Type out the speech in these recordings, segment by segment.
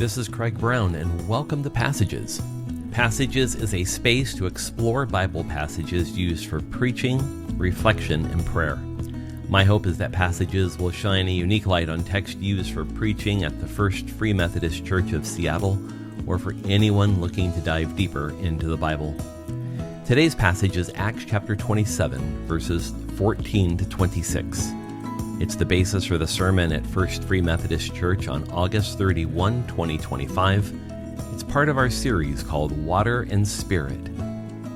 This is Craig Brown, and welcome to Passages. Passages is a space to explore Bible passages used for preaching, reflection, and prayer. My hope is that Passages will shine a unique light on text used for preaching at the First Free Methodist Church of Seattle, or for anyone looking to dive deeper into the Bible. Today's passage is Acts chapter 27, verses 14 to 26. It's the basis for the sermon at First Free Methodist Church on August 31, 2025. It's part of our series called Water and Spirit.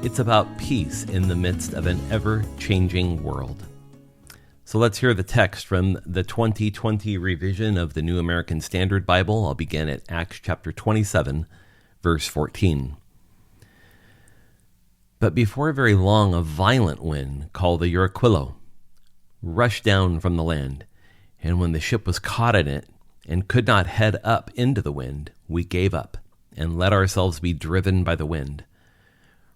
It's about peace in the midst of an ever-changing world. So let's hear the text from the 2020 revision of the New American Standard Bible. I'll begin at Acts chapter 27, verse 14. But before very long, a violent wind called the Euraquilo rushed down from the land, and when the ship was caught in it and could not head up into the wind, we gave up and let ourselves be driven by the wind.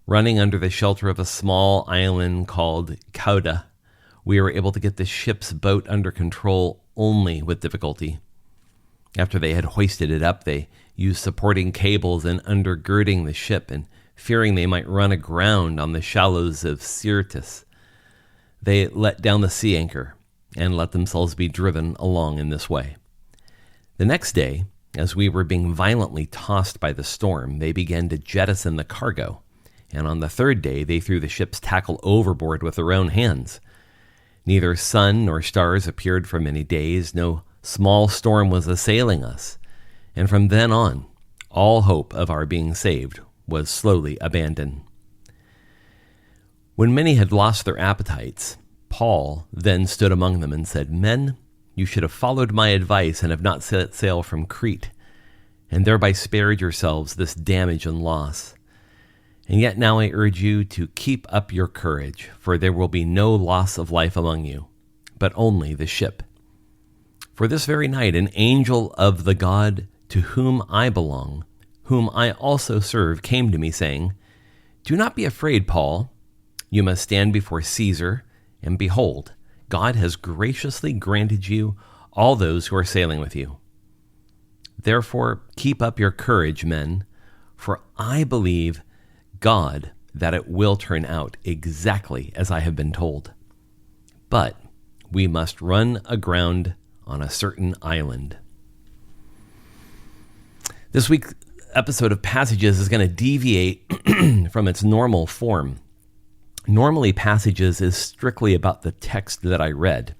Running under the shelter of a small island called Cauda, we were able to get the ship's boat under control only with difficulty. After they had hoisted it up, they used supporting cables and undergirding the ship, and fearing they might run aground on the shallows of Syrtis, they let down the sea anchor and let themselves be driven along in this way. The next day, as we were being violently tossed by the storm, they began to jettison the cargo, and on the third day they threw the ship's tackle overboard with their own hands. Neither sun nor stars appeared for many days. No small storm was assailing us, and from then on, all hope of our being saved was slowly abandoned. When many had lost their appetites, Paul then stood among them and said, "Men, you should have followed my advice and have not set sail from Crete, and thereby spared yourselves this damage and loss. And yet now I urge you to keep up your courage, for there will be no loss of life among you, but only the ship. For this very night an angel of the God to whom I belong, whom I also serve, came to me, saying, 'Do not be afraid, Paul. You must stand before Caesar, and behold, God has graciously granted you all those who are sailing with you. Therefore, keep up your courage, men, for I believe God that it will turn out exactly as I have been told. But we must run aground on a certain island.'" This week's episode of Passages is going to deviate from its normal form. Normally, Passages is strictly about the text that I read.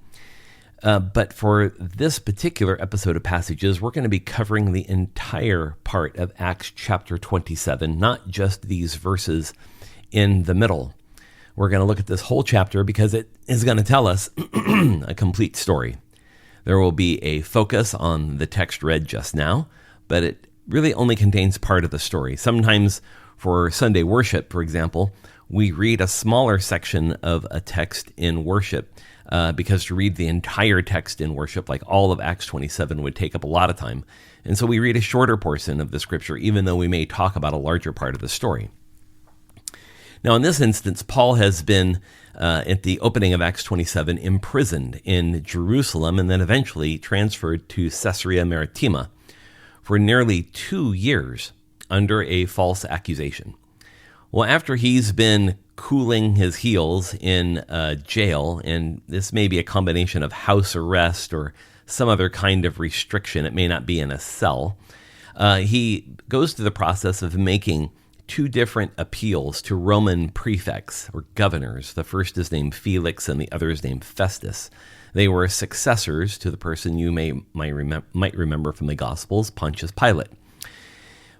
But for this particular episode of Passages, we're going to be covering the entire part of Acts chapter 27, not just these verses in the middle. We're going to look at this whole chapter because it is going to tell us a complete story. There will be a focus on the text read just now, but it really only contains part of the story. Sometimes for Sunday worship, for example, we read a smaller section of a text in worship because to read the entire text in worship, like all of Acts 27, would take up a lot of time. And so we read a shorter portion of the scripture, even though we may talk about a larger part of the story. Now, in this instance, Paul has been, at the opening of Acts 27, imprisoned in Jerusalem and then eventually transferred to Caesarea Maritima for nearly 2 years under a false accusation. Well, after he's been cooling his heels in jail, and this may be a combination of house arrest or some other kind of restriction, it may not be in a cell, he goes through the process of making 2 different appeals to Roman prefects or governors. The first is named Felix and the other is named Festus. They were successors to the person you might remember from the Gospels, Pontius Pilate.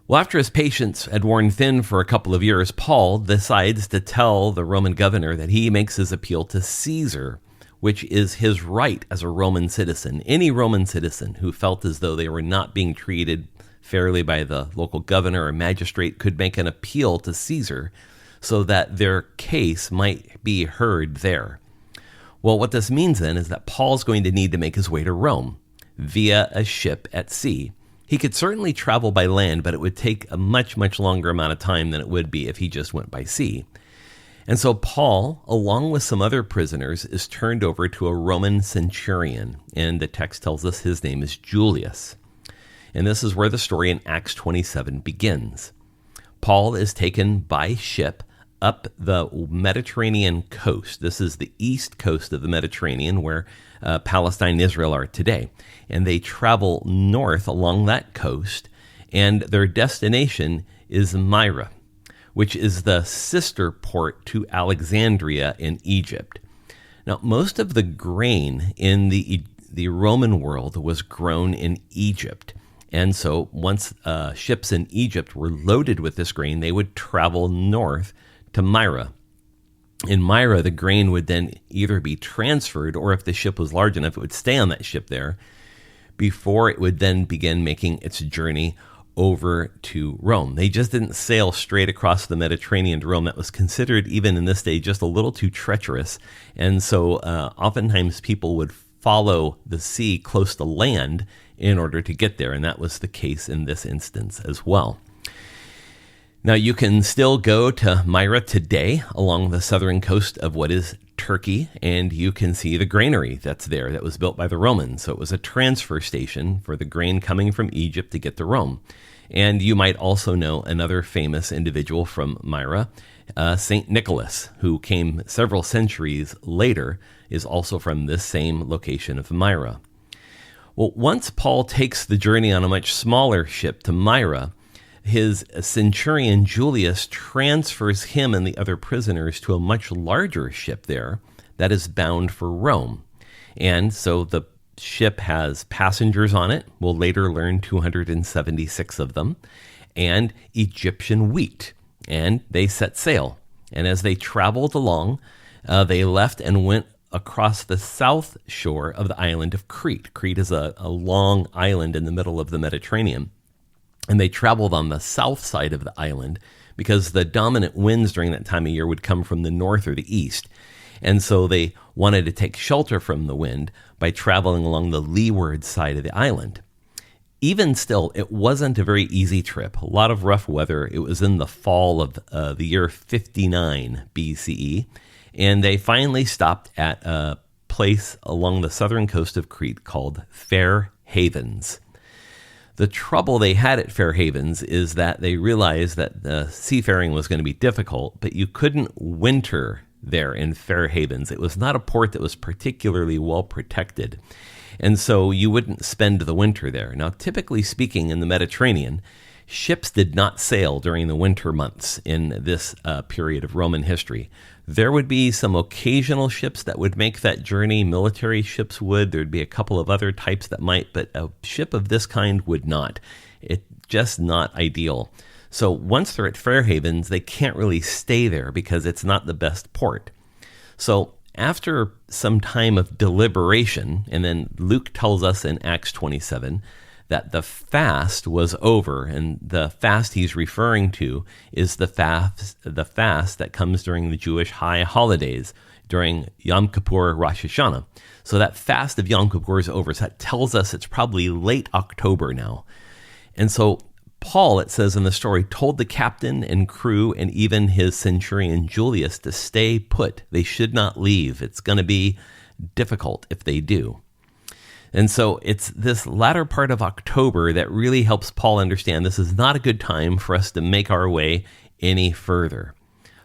Well, after his patience had worn thin for a couple of years, Paul decides to tell the Roman governor that he makes his appeal to Caesar, which is his right as a Roman citizen. Any Roman citizen who felt as though they were not being treated fairly by the local governor or magistrate could make an appeal to Caesar so that their case might be heard there. Well, what this means then is that Paul's going to need to make his way to Rome via a ship at sea. He could certainly travel by land, but it would take a much, much longer amount of time than it would be if he just went by sea. And so Paul, along with some other prisoners, is turned over to a Roman centurion, and the text tells us his name is Julius. And this is where the story in Acts 27 begins. Paul is taken by ship up the Mediterranean coast. This is the east coast of the Mediterranean where Palestine and Israel are today. And they travel north along that coast, and their destination is Myra, which is the sister port to Alexandria in Egypt. Now, most of the grain in the Roman world was grown in Egypt. And so once ships in Egypt were loaded with this grain, they would travel north to Myra. In Myra, the grain would then either be transferred, or if the ship was large enough, it would stay on that ship there before it would then begin making its journey over to Rome. They just didn't sail straight across the Mediterranean to Rome. That was considered, even in this day, just a little too treacherous. And so oftentimes people would follow the sea close to land in order to get there, and that was the case in this instance as well. Now, you can still go to Myra today along the southern coast of what is Turkey, and you can see the granary that's there that was built by the Romans. So it was a transfer station for the grain coming from Egypt to get to Rome. And you might also know another famous individual from Myra, St. Nicholas, who came several centuries later, is also from this same location of Myra. Well, once Paul takes the journey on a much smaller ship to Myra, his centurion Julius transfers him and the other prisoners to a much larger ship there that is bound for Rome. And so the ship has passengers on it, we'll later learn 276 of them, and Egyptian wheat. And they set sail. And as they traveled along, they left and went across the south shore of the island of Crete. Crete is a long island in the middle of the Mediterranean. And they traveled on the south side of the island because the dominant winds during that time of year would come from the north or the east. And so they wanted to take shelter from the wind by traveling along the leeward side of the island. Even still, it wasn't a very easy trip. A lot of rough weather. It was in the fall of the year 59 BCE. And they finally stopped at a place along the southern coast of Crete called Fair Havens. The trouble they had at Fair Havens is that they realized that the seafaring was going to be difficult, but you couldn't winter there in Fair Havens. It was not a port that was particularly well protected, and so you wouldn't spend the winter there. Now, typically speaking, in the Mediterranean, ships did not sail during the winter months in this period of Roman history. There would be some occasional ships that would make that journey. Military ships would. There'd be a couple of other types that might, but a ship of this kind would not. It's just not ideal. So once they're at Fair Havens, they can't really stay there because it's not the best port. So after some time of deliberation, and then Luke tells us in Acts 27 that the fast was over, and the fast he's referring to is the fast that comes during the Jewish high holidays, during Yom Kippur, Rosh Hashanah. So that fast of Yom Kippur is over. So that tells us it's probably late October now. And so Paul, it says in the story, told the captain and crew and even his centurion Julius to stay put. They should not leave. It's going to be difficult if they do. And so it's this latter part of October that really helps Paul understand this is not a good time for us to make our way any further.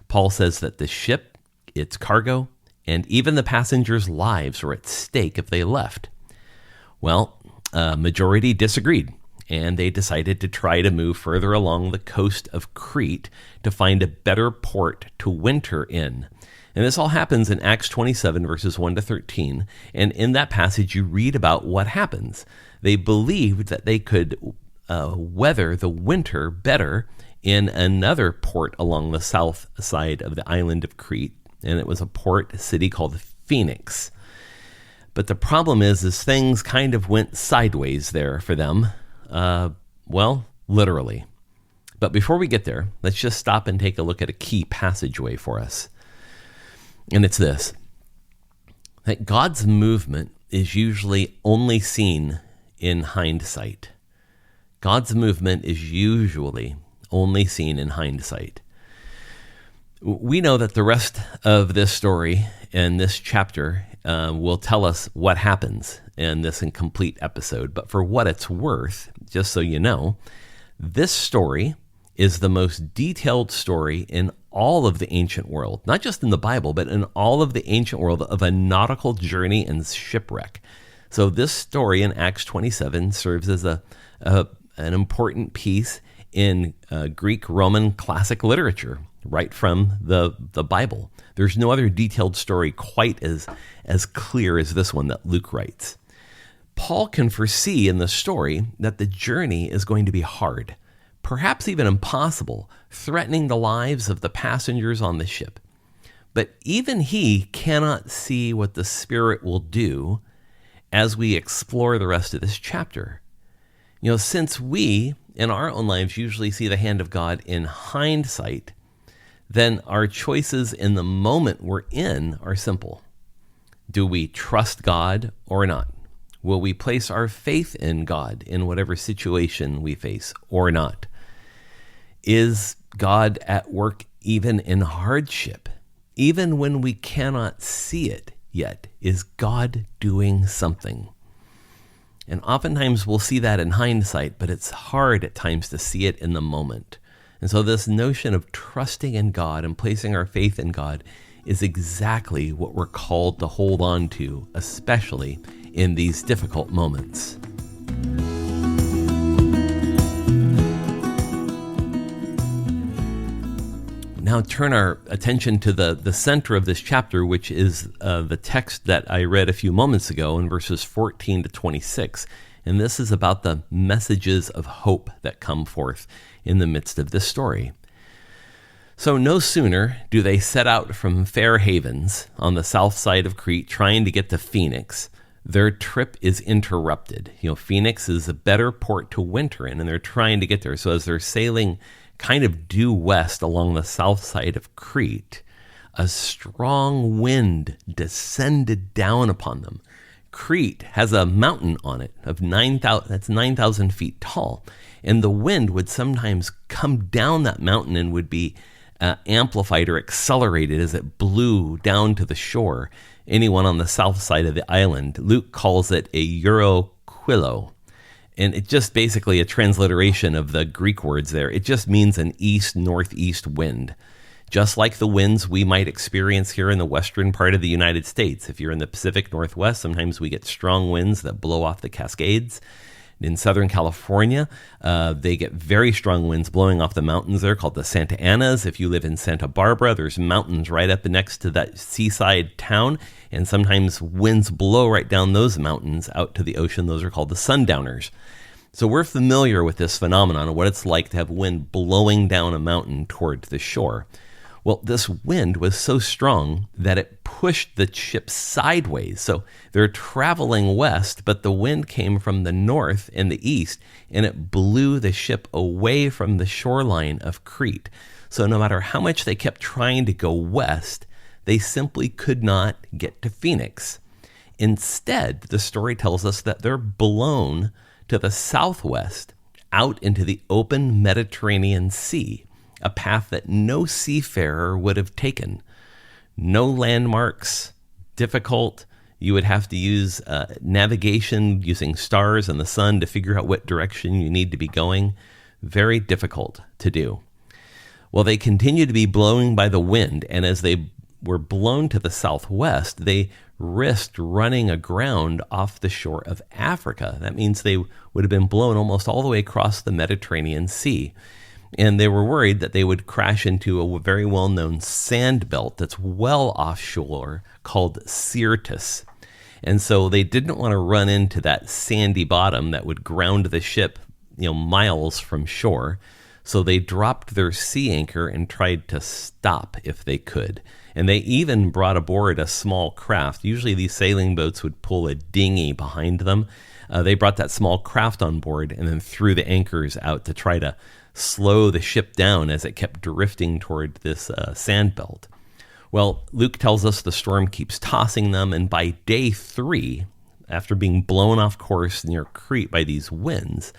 Paul says that the ship, its cargo, and even the passengers' lives were at stake if they left. Well, a majority disagreed, and they decided to try to move further along the coast of Crete to find a better port to winter in. And this all happens in Acts 27, verses 1 to 13. And in that passage, you read about what happens. They believed that they could weather the winter better in another port along the south side of the island of Crete. And it was a port city called Phoenix. But the problem is things kind of went sideways there for them. Well, literally. But before we get there, let's just stop and take a look at a key passageway for us. And it's this, that God's movement is usually only seen in hindsight. God's movement is usually only seen in hindsight. We know that the rest of this story and this chapter will tell us what happens in this incomplete episode, but for what it's worth, just so you know, this story is the most detailed story in all of the ancient world, not just in the Bible, but in all of the ancient world of a nautical journey and shipwreck. So this story in Acts 27 serves as an important piece in Greek Roman classic literature, right from the Bible. There's no other detailed story quite as clear as this one that Luke writes. Paul can foresee in the story that the journey is going to be hard, perhaps even impossible, threatening the lives of the passengers on the ship. But even he cannot see what the Spirit will do as we explore the rest of this chapter. You know, since we, in our own lives, usually see the hand of God in hindsight, then our choices in the moment we're in are simple. Do we trust God or not? Will we place our faith in God in whatever situation we face or not? Is God at work even in hardship? Even when we cannot see it yet, is God doing something? And oftentimes we'll see that in hindsight, but it's hard at times to see it in the moment. And so this notion of trusting in God and placing our faith in God is exactly what we're called to hold on to, especially in these difficult moments. Now turn our attention to the center of this chapter, which is the text that I read a few moments ago in verses 14 to 26. And this is about the messages of hope that come forth in the midst of this story. So no sooner do they set out from Fair Havens on the south side of Crete trying to get to Phoenix, their trip is interrupted. You know, Phoenix is a better port to winter in, and they're trying to get there. So as they're sailing kind of due west along the south side of Crete, a strong wind descended down upon them. Crete has a mountain on it of 9,000 feet tall, and the wind would sometimes come down that mountain and would be amplified or accelerated as it blew down to the shore. Anyone on the south side of the island, Luke calls it a Euroquilo. And it's just basically a transliteration of the Greek words there. It just means an east-northeast wind, just like the winds we might experience here in the western part of the United States. If you're in the Pacific Northwest, sometimes we get strong winds that blow off the Cascades. In Southern California, they get very strong winds blowing off the mountains there called the Santa Anas. If you live in Santa Barbara, there's mountains right up next to that seaside town, and sometimes winds blow right down those mountains out to the ocean. Those are called the sundowners. So we're familiar with this phenomenon of what it's like to have wind blowing down a mountain toward the shore. Well, this wind was so strong that it pushed the ship sideways. So they're traveling west, but the wind came from the north and the east, and it blew the ship away from the shoreline of Crete. So no matter how much they kept trying to go west, they simply could not get to Phoenix. Instead, the story tells us that they're blown to the southwest out into the open Mediterranean Sea, a path that no seafarer would have taken. No landmarks, difficult. You would have to use navigation using stars and the sun to figure out what direction you need to be going. Very difficult to do. Well, they continued to be blown by the wind, and as they were blown to the southwest, they risked running aground off the shore of Africa. That means they would have been blown almost all the way across the Mediterranean Sea. And they were worried that they would crash into a very well-known sand belt that's well offshore called Syrtis. And so they didn't want to run into that sandy bottom that would ground the ship, miles from shore. So they dropped their sea anchor and tried to stop if they could. And they even brought aboard a small craft. Usually these sailing boats would pull a dinghy behind them. They brought that small craft on board and then threw the anchors out to try to slow the ship down as it kept drifting toward this sand belt. Well, Luke tells us the storm keeps tossing them, and by day 3, after being blown off course near Crete by these winds,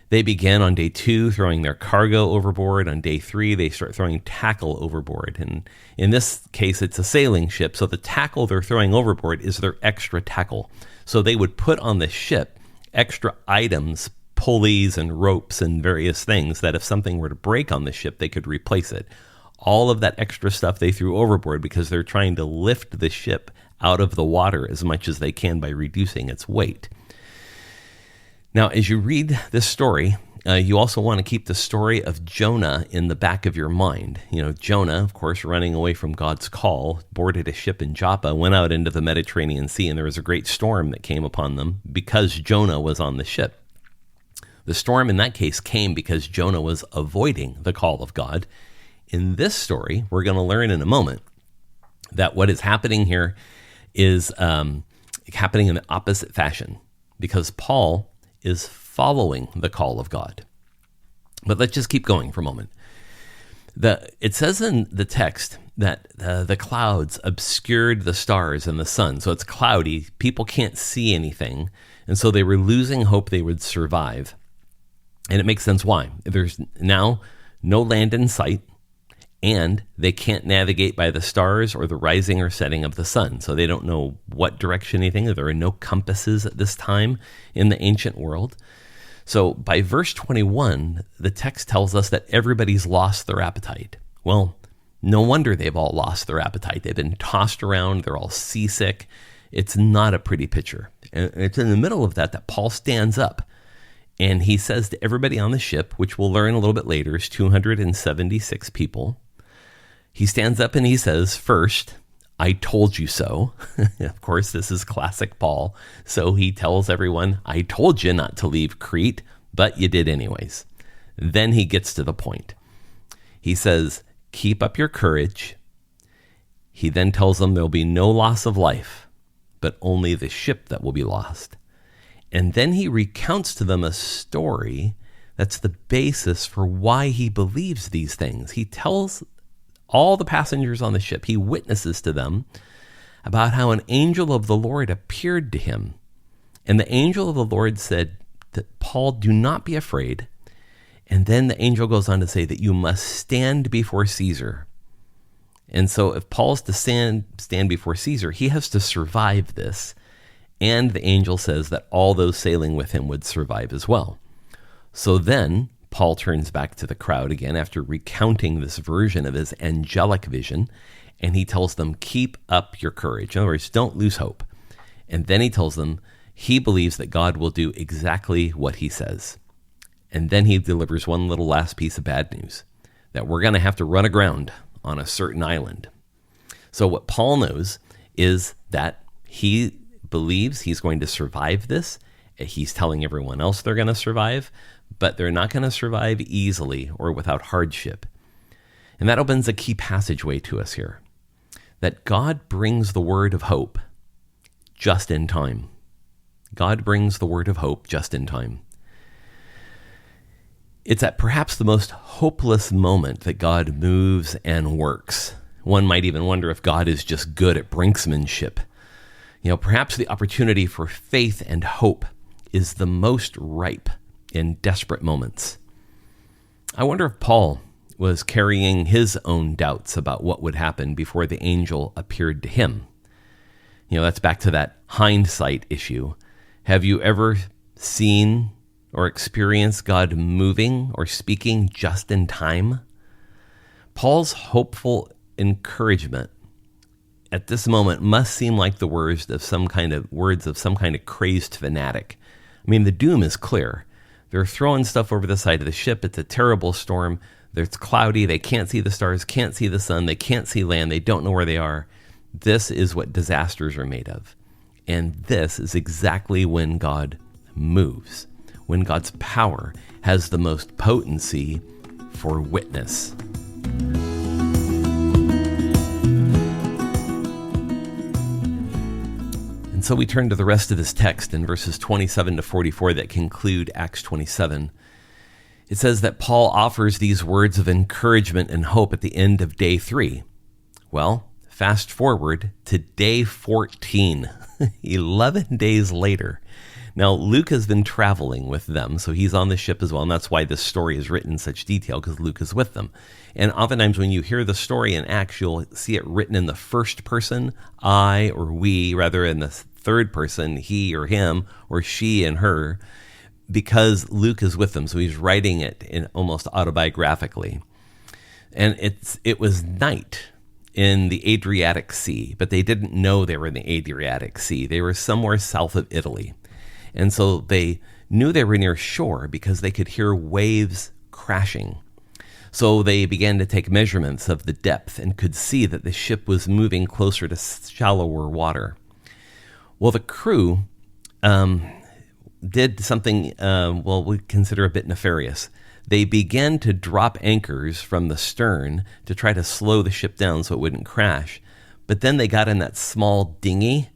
They begin on day 2 throwing their cargo overboard. On day 3, they start throwing tackle overboard. And in this case, it's a sailing ship. So the tackle they're throwing overboard is their extra tackle. So they would put on the ship extra items, pulleys and ropes and various things that if something were to break on the ship, they could replace it. All of that extra stuff they threw overboard because they're trying to lift the ship out of the water as much as they can by reducing its weight. Now, as you read this story, you also want to keep the story of Jonah in the back of your mind. You know, Jonah, of course, running away from God's call, boarded a ship in Joppa, went out into the Mediterranean Sea, and there was a great storm that came upon them because Jonah was on the ship. The storm in that case came because Jonah was avoiding the call of God. In this story, we're going to learn in a moment that what is happening here is happening in the opposite fashion because Paul is following the call of God. But let's just keep going for a moment. It says in the text that the clouds obscured the stars and the sun. So it's cloudy. People can't see anything. And so they were losing hope they would survive. And it makes sense why. There's now no land in sight, and they can't navigate by the stars or the rising or setting of the sun. So they don't know what direction anything. There are no compasses at this time in the ancient world. So by verse 21, the text tells us that everybody's lost their appetite. Well, no wonder they've all lost their appetite. They've been tossed around. They're all seasick. It's not a pretty picture. And it's in the middle of that Paul stands up and he says to everybody on the ship, which we'll learn a little bit later is 276 people. He stands up and he says, first, I told you so. Of course, this is classic Paul. So he tells everyone, I told you not to leave Crete, but you did anyways. Then he gets to the point. He says, keep up your courage. He then tells them there'll be no loss of life, but only the ship that will be lost. And then he recounts to them a story that's the basis for why he believes these things. He tells all the passengers on the ship, he witnesses to them about how an angel of the Lord appeared to him. And the angel of the Lord said that, Paul, do not be afraid. And then the angel goes on to say that you must stand before Caesar. And so if Paul's to stand before Caesar, he has to survive this. And the angel says that all those sailing with him would survive as well. So then Paul turns back to the crowd again after recounting this version of his angelic vision, and he tells them, keep up your courage. In other words, don't lose hope. And then he tells them he believes that God will do exactly what he says. And then he delivers one little last piece of bad news, that we're going to have to run aground on a certain island. So what Paul knows is that he believes he's going to survive this. He's telling everyone else they're going to survive, but they're not going to survive easily or without hardship. And that opens a key passageway to us here, that God brings the word of hope just in time. God brings the word of hope just in time. It's at perhaps the most hopeless moment that God moves and works. One might even wonder if God is just good at brinksmanship. You know, perhaps the opportunity for faith and hope is the most ripe in desperate moments. I wonder if Paul was carrying his own doubts about what would happen before the angel appeared to him. You know, that's back to that hindsight issue. Have you ever seen or experienced God moving or speaking just in time? Paul's hopeful encouragement at this moment must seem like the words of some kind of crazed fanatic. I mean, the doom is clear. They're throwing stuff over the side of the ship. It's a terrible storm. It's cloudy. They can't see the stars, can't see the sun. They can't see land. They don't know where they are. This is what disasters are made of. And this is exactly when God moves, when God's power has the most potency for witness. And so we turn to the rest of this text in verses 27 to 44 that conclude Acts 27. It says that Paul offers these words of encouragement and hope at the end of day 3. Well, fast forward to day 14, 11 days later. Now, Luke has been traveling with them, so he's on the ship as well, and that's why this story is written in such detail, because Luke is with them. And oftentimes when you hear the story in Acts, you'll see it written in the first person, I or we, rather in the third person, he or him, or she and her, because Luke is with them, so he's writing it in almost autobiographically. And it was night in the Adriatic Sea, but they didn't know they were in the Adriatic Sea. They were somewhere south of Italy. And so they knew they were near shore because they could hear waves crashing. So they began to take measurements of the depth and could see that the ship was moving closer to shallower water. Well, the crew did something, we consider a bit nefarious. They began to drop anchors from the stern to try to slow the ship down so it wouldn't crash. But then they got in that small dinghy,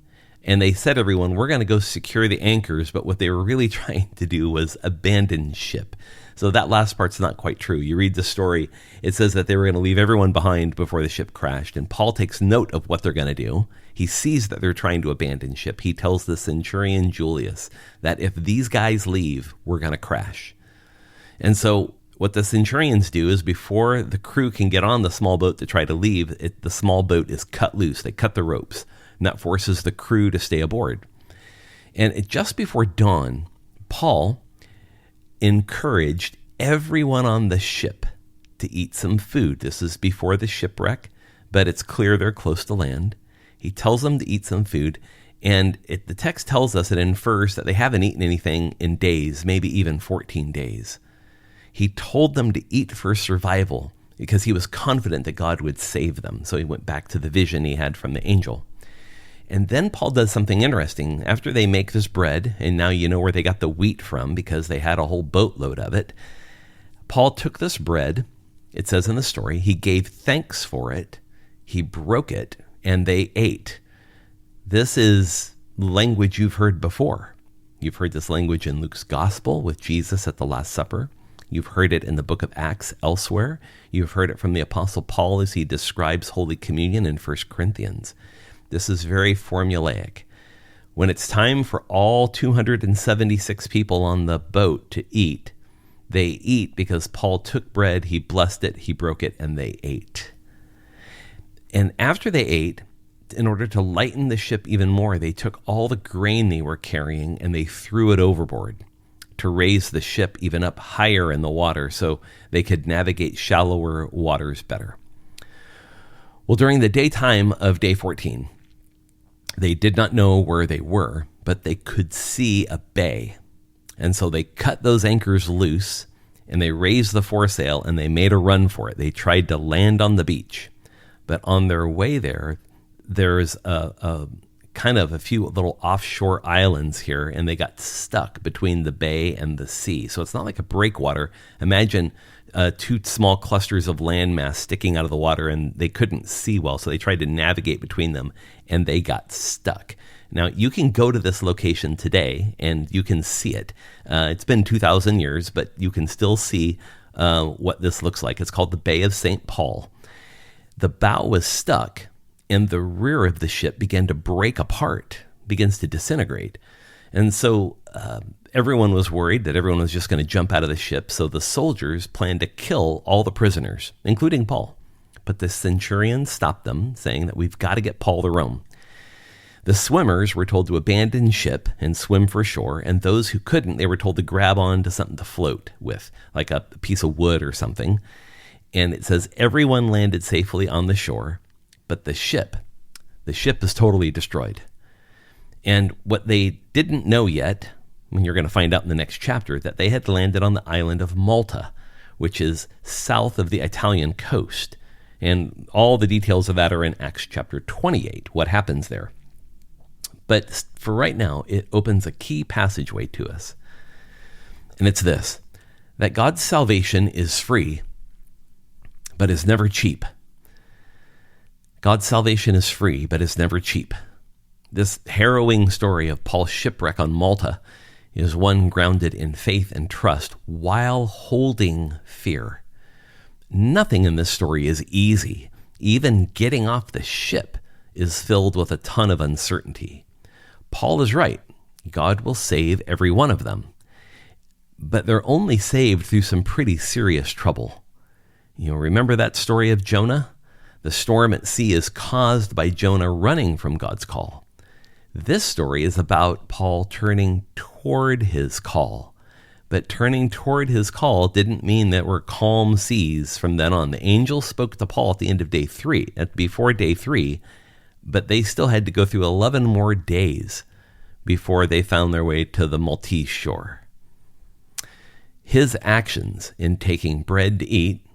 and they said to everyone, we're going to go secure the anchors. But what they were really trying to do was abandon ship. So that last part's not quite true. You read the story, it says that they were going to leave everyone behind before the ship crashed. And Paul takes note of what they're going to do. He sees that they're trying to abandon ship. He tells the centurion Julius that if these guys leave, we're going to crash. And so what the centurions do is before the crew can get on the small boat to try to leave, the small boat is cut loose. They cut the ropes, and that forces the crew to stay aboard. And just before dawn, Paul encouraged everyone on the ship to eat some food. This is before the shipwreck, but it's clear they're close to land. He tells them to eat some food, and the text tells us, it infers that they haven't eaten anything in days, maybe even 14 days. He told them to eat for survival because he was confident that God would save them. So he went back to the vision he had from the angel. And then Paul does something interesting. After they make this bread, and now you know where they got the wheat from because they had a whole boatload of it, Paul took this bread, it says in the story, he gave thanks for it, he broke it, and they ate. This is language you've heard before. You've heard this language in Luke's gospel with Jesus at the Last Supper. You've heard it in the book of Acts elsewhere. You've heard it from the Apostle Paul as he describes Holy Communion in 1 Corinthians. This is very formulaic. When it's time for all 276 people on the boat to eat, they eat because Paul took bread, he blessed it, he broke it, and they ate. And after they ate, in order to lighten the ship even more, they took all the grain they were carrying and they threw it overboard to raise the ship even up higher in the water so they could navigate shallower waters better. Well, during the daytime of day 14, they did not know where they were, but they could see a bay. And so they cut those anchors loose and they raised the foresail and they made a run for it. They tried to land on the beach, but on their way there's a kind of a few little offshore islands here, and they got stuck between the bay and the sea. So it's not like a breakwater. Imagine two small clusters of landmass sticking out of the water, and they couldn't see well, so they tried to navigate between them, and they got stuck. Now, you can go to this location today, and you can see it. It's been 2,000 years, but you can still see what this looks like. It's called the Bay of St. Paul. The bow was stuck, and the rear of the ship began to break apart, begins to disintegrate. And so everyone was worried that everyone was just going to jump out of the ship. So the soldiers planned to kill all the prisoners, including Paul. But the centurion stopped them, saying that we've got to get Paul to Rome. The swimmers were told to abandon ship and swim for shore, and those who couldn't, they were told to grab on to something to float with, like a piece of wood or something. And it says everyone landed safely on the shore, but the ship is totally destroyed. And what they didn't know yet, when you're going to find out in the next chapter, that they had landed on the island of Malta, which is south of the Italian coast. And all the details of that are in Acts chapter 28, what happens there. But for right now, it opens a key passageway to us. And it's this, that God's salvation is free, but is never cheap. God's salvation is free, but is never cheap. This harrowing story of Paul's shipwreck on Malta is one grounded in faith and trust while holding fear. Nothing in this story is easy. Even getting off the ship is filled with a ton of uncertainty. Paul is right. God will save every one of them. But they're only saved through some pretty serious trouble. Remember that story of Jonah? The storm at sea is caused by Jonah running from God's call. This story is about Paul turning toward his call. But turning toward his call didn't mean that we're calm seas from then on. The angel spoke to Paul at the end of before day 3, but they still had to go through 11 more days before they found their way to the Maltese shore. His actions in taking bread to eat,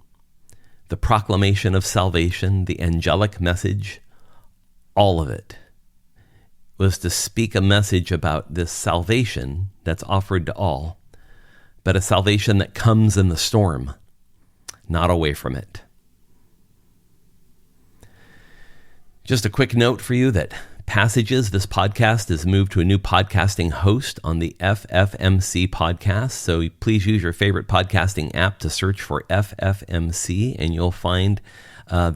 the proclamation of salvation, the angelic message, all of it was to speak a message about this salvation that's offered to all, but a salvation that comes in the storm, not away from it. Just a quick note for you that Passages, this podcast, is moved to a new podcasting host on the FFMC podcast. So please use your favorite podcasting app to search for FFMC, and you'll find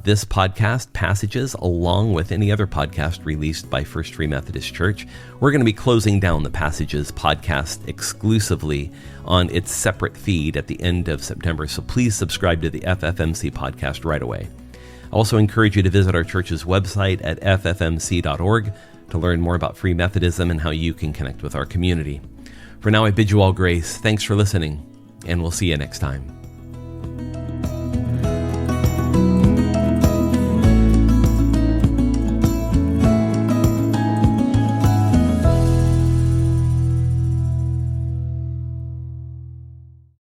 this podcast, Passages, along with any other podcast released by First Free Methodist Church. We're going to be closing down the Passages podcast exclusively on its separate feed at the end of September. So please subscribe to the FFMC podcast right away. I also encourage you to visit our church's website at ffmc.org to learn more about Free Methodism and how you can connect with our community. For now, I bid you all grace. Thanks for listening, and we'll see you next time.